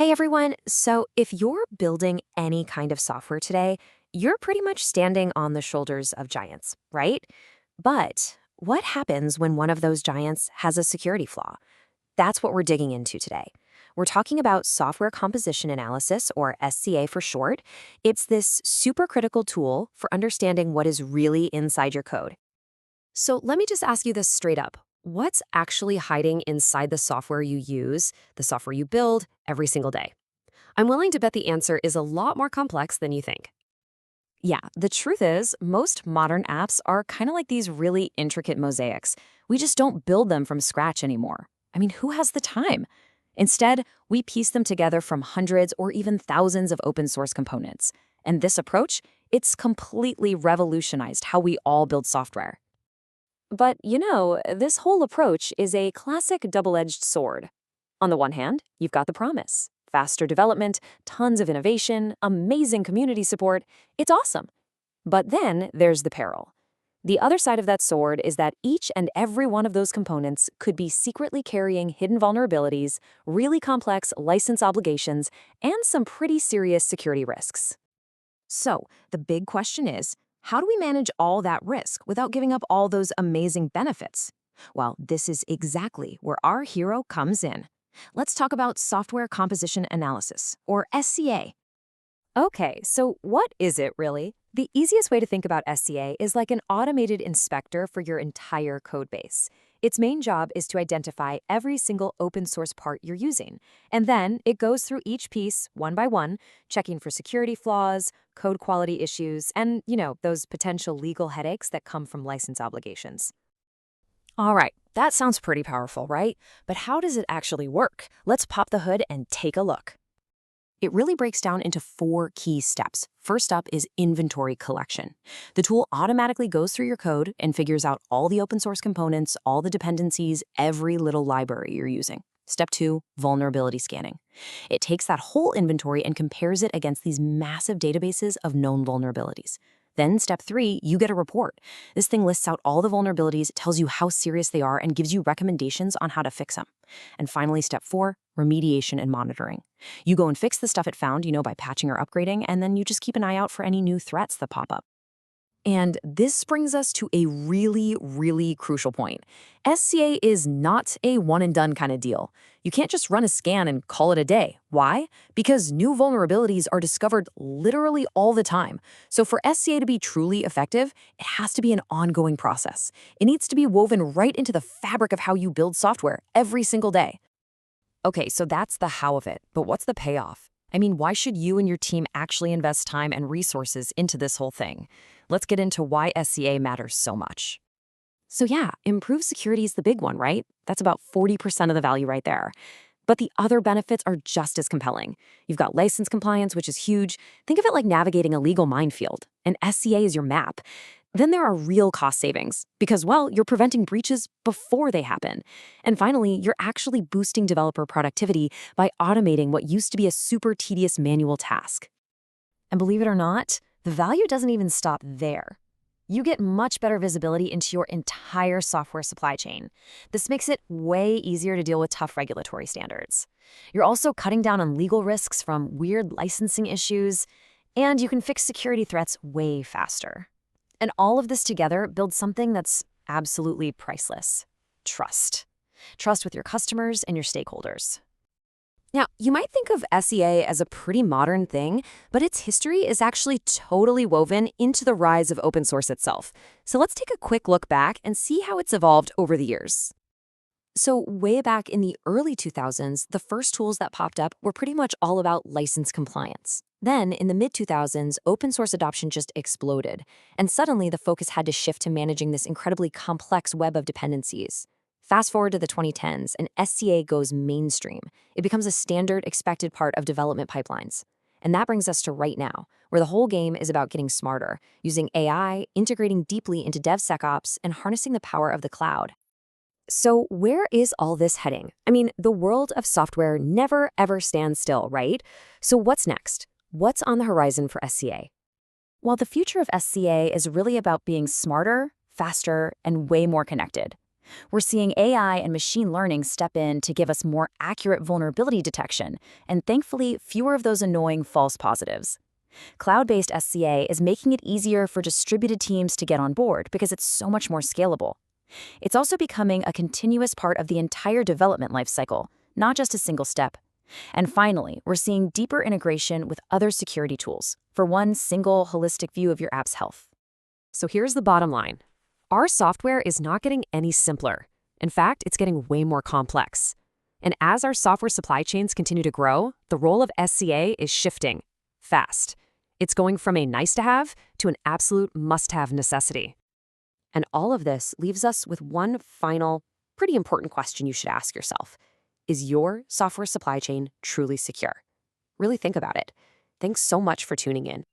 Hey everyone, so if you're building any kind of software today, you're pretty much standing on the shoulders of giants, right? But what happens when one of those giants has a security flaw? That's what we're digging into today. We're talking about software composition analysis, or SCA for short. It's this super critical tool for understanding what is really inside your code. So let me just ask you this straight up. What's actually hiding inside the software you use, the software you build every single day? I'm willing to bet the answer is a lot more complex than you think. Yeah, the truth is, most modern apps are kind of like these really intricate mosaics. We just don't build them from scratch anymore. I mean, who has the time? Instead, we piece them together from hundreds or even thousands of open source components. And this approach, it's completely revolutionized how we all build software. But this whole approach is a classic double-edged sword. On the one hand, you've got the promise. Faster development, tons of innovation, amazing community support. It's awesome. But then there's the peril. The other side of that sword is that each and every one of those components could be secretly carrying hidden vulnerabilities, really complex license obligations, and some pretty serious security risks. So, the big question is, how do we manage all that risk without giving up all those amazing benefits? Well, this is exactly where our hero comes in. Let's talk about software composition analysis, or SCA. Okay, so what is it really? The easiest way to think about SCA is like an automated inspector for your entire code base. Its main job is to identify every single open source part you're using, and then it goes through each piece one by one, checking for security flaws, code quality issues, and, those potential legal headaches that come from license obligations. All right, that sounds pretty powerful, right? But how does it actually work? Let's pop the hood and take a look. It really breaks down into 4 key steps. First up is inventory collection. The tool automatically goes through your code and figures out all the open source components, all the dependencies, every little library you're using. Step 2, vulnerability scanning. It takes that whole inventory and compares it against these massive databases of known vulnerabilities. Then step 3, you get a report. This thing lists out all the vulnerabilities, tells you how serious they are, and gives you recommendations on how to fix them. And finally, step 4, remediation and monitoring. You go and fix the stuff it found, by patching or upgrading, and then you just keep an eye out for any new threats that pop up. And this brings us to a really, really crucial point. SCA is not a one-and-done kind of deal. You can't just run a scan and call it a day. Why? Because new vulnerabilities are discovered literally all the time. So for SCA to be truly effective, it has to be an ongoing process. It needs to be woven right into the fabric of how you build software every single day. Okay, so that's the how of it, but what's the payoff? I mean, why should you and your team actually invest time and resources into this whole thing? Let's get into why SCA matters so much. So yeah, improved security is the big one, right? That's about 40% of the value right there. But the other benefits are just as compelling. You've got license compliance, which is huge. Think of it like navigating a legal minefield, and SCA is your map. Then there are real cost savings because, you're preventing breaches before they happen. And finally, you're actually boosting developer productivity by automating what used to be a super tedious manual task. And believe it or not, the value doesn't even stop there. You get much better visibility into your entire software supply chain. This makes it way easier to deal with tough regulatory standards. You're also cutting down on legal risks from weird licensing issues, and you can fix security threats way faster. And all of this together builds something that's absolutely priceless. Trust. Trust with your customers and your stakeholders. Now, you might think of SCA as a pretty modern thing, but its history is actually totally woven into the rise of open source itself. So let's take a quick look back and see how it's evolved over the years. So way back in the early 2000s, the first tools that popped up were pretty much all about license compliance. Then, in the mid-2000s, open source adoption just exploded, and suddenly the focus had to shift to managing this incredibly complex web of dependencies. Fast forward to the 2010s, and SCA goes mainstream. It becomes a standard, expected part of development pipelines. And that brings us to right now, where the whole game is about getting smarter, using AI, integrating deeply into DevSecOps, and harnessing the power of the cloud. So where is all this heading? I mean, the world of software never, ever stands still, right? So what's next? What's on the horizon for SCA? Well, the future of SCA is really about being smarter, faster, and way more connected. We're seeing AI and machine learning step in to give us more accurate vulnerability detection, and thankfully, fewer of those annoying false positives. Cloud-based SCA is making it easier for distributed teams to get on board because it's so much more scalable. It's also becoming a continuous part of the entire development lifecycle, not just a single step. And finally, we're seeing deeper integration with other security tools for one single holistic view of your app's health. So here's the bottom line. Our software is not getting any simpler. In fact, it's getting way more complex. And as our software supply chains continue to grow, the role of SCA is shifting fast. It's going from a nice-to-have to an absolute must-have necessity. And all of this leaves us with one final, pretty important question you should ask yourself. Is your software supply chain truly secure? Really think about it. Thanks so much for tuning in.